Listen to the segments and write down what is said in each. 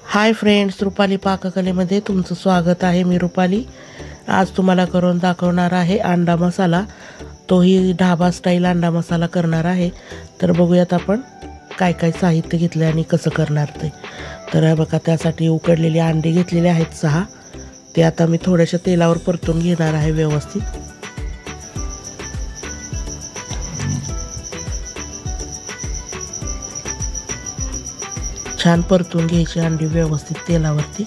Hi friends, Rupali पाककलेमध्ये तुमचं स्वागत आहे। मी रुपाली आज तुम्हाला करून दाखवणार आहे अंडा मसाला। तोही ढाबा स्टाईल अंडा मसाला करणार आहे। तर बघूयात आपण काय काय साहित्य घेतले आणि कसं करणार ते। तर बघा, त्यासाठी उकडलेले अंडे घेतलेले आहेत 6। ते आता मी थोड्याशा तेलावर परतून घेणार आहे व्यवस्थित। छान परतून घ्यायची अंडी व्यवस्थित तेलावरती।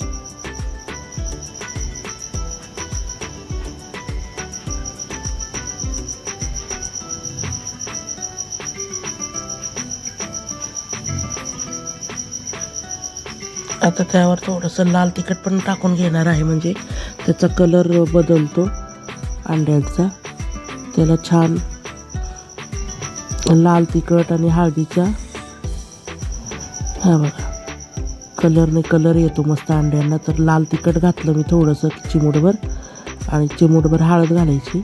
आता त्यावर थोडंसं लाल तिखट पण टाकून घेणार आहे, म्हणजे त्याचा कलर बदलतो अंड्यांचा। त्याला छान लाल तिखट आणि हळदीचा हा बघा कलर येतो मस्त अंड्यांना। तर लाल तिखट घातलं मी थोडंसं चिमूटभर, आणि चिमूटभर हळद घालायची।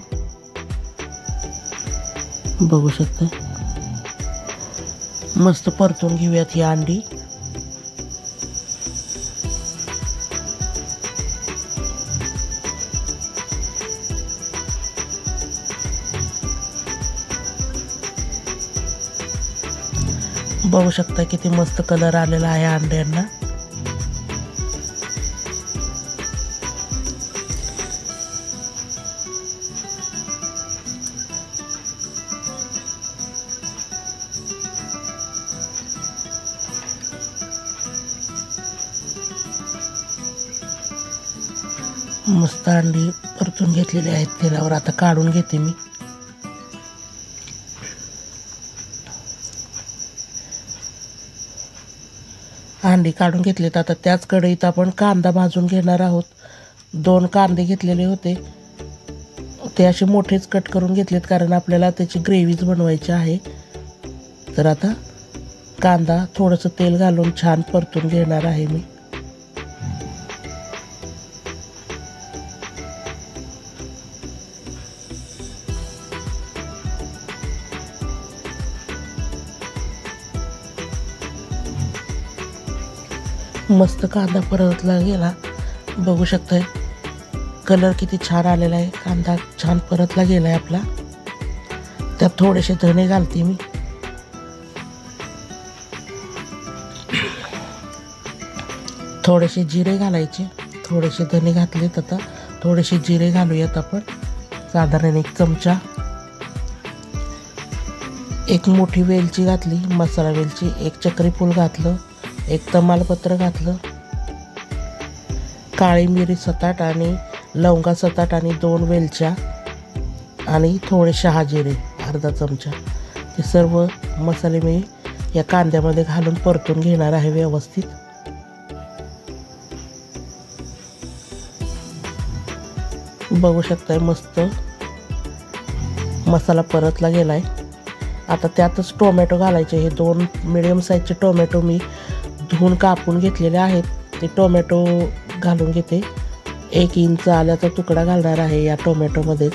बघू शकता, मस्त परतून घेऊयात ही अंडी। बघू शकता किती मस्त कलर आलेला आहे अंड्यांना। मस्त अंडी परतून घेतलेली आहेत तेलावर। आता काढून घेते मी। अंडी काढून घेतलेत। आता त्याच कढईत आपण कांदा भाजून घेणार आहोत। 2 कांदे घेतलेले होते, ते असे मोठेच कट करून घेतलेत, कारण आपल्याला त्याची ग्रेव्हीच बनवायची आहे। तर आता कांदा थोडंसं तेल घालून छान परतून घेणार आहे मी। मस्त कांदा परतला गेला। बघू शकताय कलर किती छान आलेला आहे। कांदा छान परतला गेलाय आपला। त्यात थोडेसे धणे घालते मी। थोडेसे जिरे घालायचे। थोडेसे धणे घातलेत, आता थोडेसे जिरे घालूयात आपण, साधारण 1 चमचा। 1 मोठी वेलची घातली, मसाला वेलची। 1 चक्री फूल घातलं। 1 तमालपत्र घातलं। काळी मिरी 7-8 आणि लवंगा 7-8 आणि 2 वेलच्या आणि थोडे शहाजिरे अर्धा चमचा। हे सर्व मसाले मी या कांद्यामध्ये घालून परतून घेणार आहे व्यवस्थित। बघू शकताय मस्त मसाला परतला गेलाय। आता त्यातच टोमॅटो घालायचे। हे 2 मिडियम साईजचे टोमॅटो मी धुवून कापून घेतलेले आहेत। ते टोमॅटो घालून घेते। 1 इंच आल्याचा तुकडा घालणार आहे या टोमॅटोमध्येच,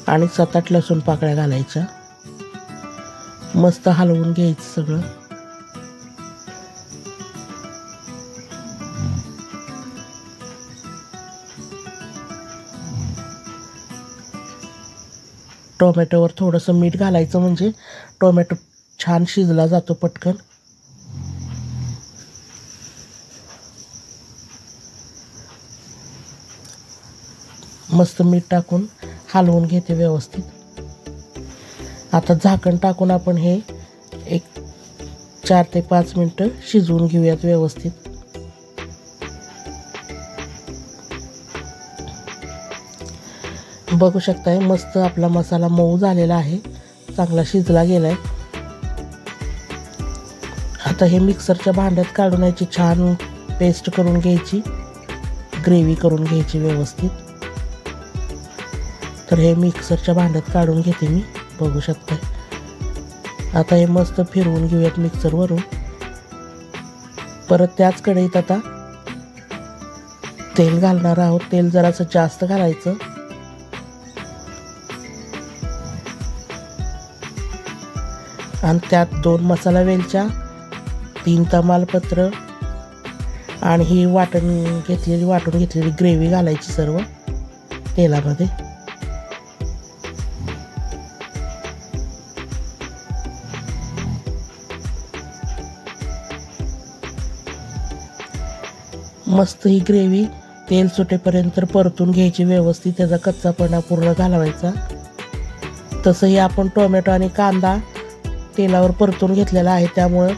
आणि 7-8 लसूण पाकळ्या घालायच्या। मस्त हलवून घ्यायचं सगळं। टोमॅटोवर थोडंसं मीठ घालायचं, म्हणजे टोमॅटो छान शिजला जातो पटकन। मस्त मीठ टाकून हलवून घेते व्यवस्थित। आता झाकण टाकून आपण हे 4 ते 5 मिनिटं शिजवून घेऊयात व्यवस्थित। बघू शकताय मस्त आपला मसाला मऊ झालेला आहे, चांगला शिजला गेलाय। आता हे मिक्सरच्या भांड्यात काढून याची छान पेस्ट करून घ्यायची, ग्रेव्ही करून घ्यायची व्यवस्थित। तर हे मिक्सरच्या भांड्यात काढून घेते मी। बघू शकताय आता हे मस्त फिरवून घेऊयात मिक्सरवरून। परत त्याच कढईत आता तेल घालणार आहोत। तेल जरासं जास्त घालायचं। आणि त्यात 2 मसाला वेलच्या, 3 तमालपत्र आणि ही वाटून घेतलेली ग्रेव्ही घालायची सर्व तेलामध्ये. मस्त ही ग्रेव्ही तेल सुटेपर्यंत परतून घ्यायची व्यवस्थित, त्याचा कच्चापणा पूर्ण घालवायचा. तसंही आपण टोमॅटो आणि कांदा तेलावर परतून घेतलेला आहे, त्यामुळं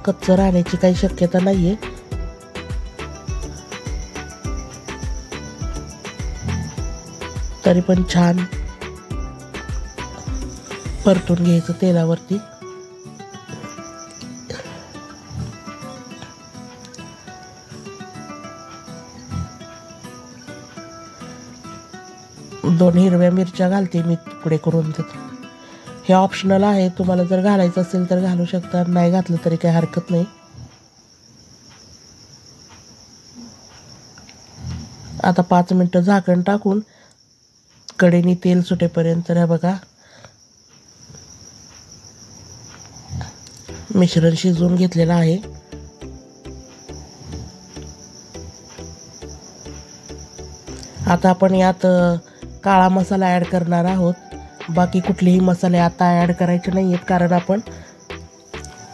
कच्चं राहण्याची काही शक्यता नाही आहे. तरी पण छान परतून घ्यायचं तेलावरती. दोन हिरव्या मिरच्या घालते मी तुकडे करून. हे ऑप्शनल आहे, तुम्हाला जर घालायचं असेल तर घालू शकता, नाही घातलं तरी काही हरकत नाही. आता 5 मिनटं झाकण टाकून कढईने तेल सुटेपर्यंत हे बघा मिश्रण शिजवून घेतलेलं आहे. आता आपण यात काळा मसाला ॲड करणार आहोत. बाकी कुठलेही मसाले आता ॲड करायचे नाही आहेत, कारण आपण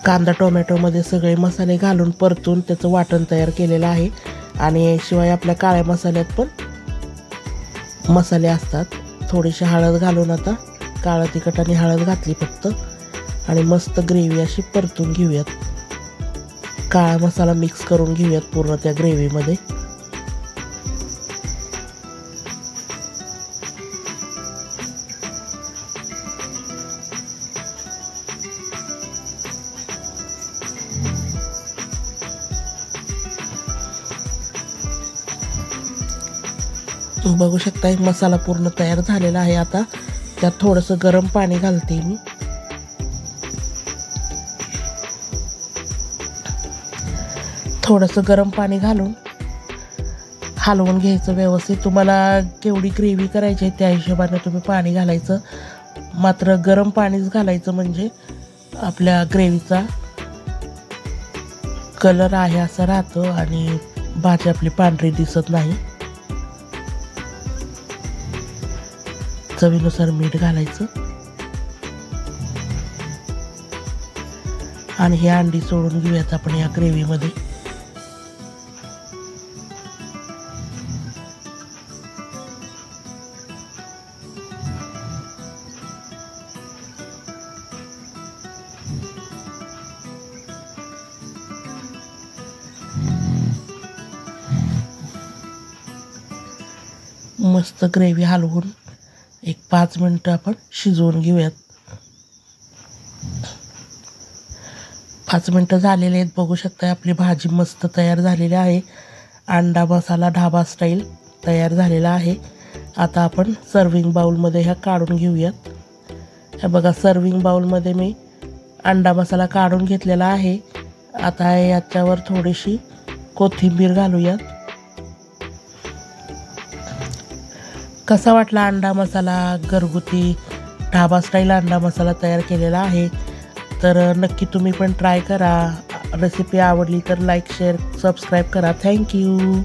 कांदा टोमॅटोमध्ये सगळे मसाले घालून परतून त्याचं वाटण तयार केलेलं आहे. आणि शिवाय आपल्या काळ्या मसाल्यात पण मसाले असतात. थोडीशी हळद घालून आता काळं तिखट आणि हळद घातली फक्त, आणि मस्त ग्रेव्ही अशी परतून घेऊयात. काळा मसाला मिक्स करून घेऊयात पूर्ण त्या ग्रेव्हीमध्ये. बघू शकता मसाला पूर्ण तयार झालेला आहे. आता त्यात थोडंसं गरम पाणी घालते मी. थोडंसं गरम पाणी घालून हलवून घ्यायचं व्यवस्थित. तुम्हाला केवढी ग्रेव्ही करायची आहे त्या हिशोबाने तुम्ही पाणी घालायचं. मात्र गरम पाणीच घालायचं, म्हणजे आपल्या ग्रेव्हीचा कलर आहे असा राहतो आणि भाजी आपली पांढरी दिसत नाही. चवीनुसार मीठ घालायचं आणि ही अंडी सोडून घेऊयात आपण या ग्रेव्हीमध्ये. मस्त ग्रेव्ही हलवून एक 5 मिनटं आपण शिजवून घेऊयात. 5 मिनटं झालेले आहेत. बघू शकता आपली भाजी मस्त तयार झालेली आहे. अंडा मसाला ढाबा स्टाईल तयार झालेला आहे. आता आपण सर्विंग बाउलमध्ये ह्या काढून घेऊयात. हे बघा सर्विंग बाउलमध्ये मी अंडा मसाला काढून घेतलेला आहे. आता याच्यावर थोडीशी कोथिंबीर घालूयात. कसा वाटला अंडा मसाला? घरगुती ढाबा स्टाईल अंडा मसाला तयार केलेला आहे. तर नक्की तुम्ही पण ट्राय करा. रेसिपी आवडली तर लाईक, शेअर, सबस्क्राईब करा. थँक्यू.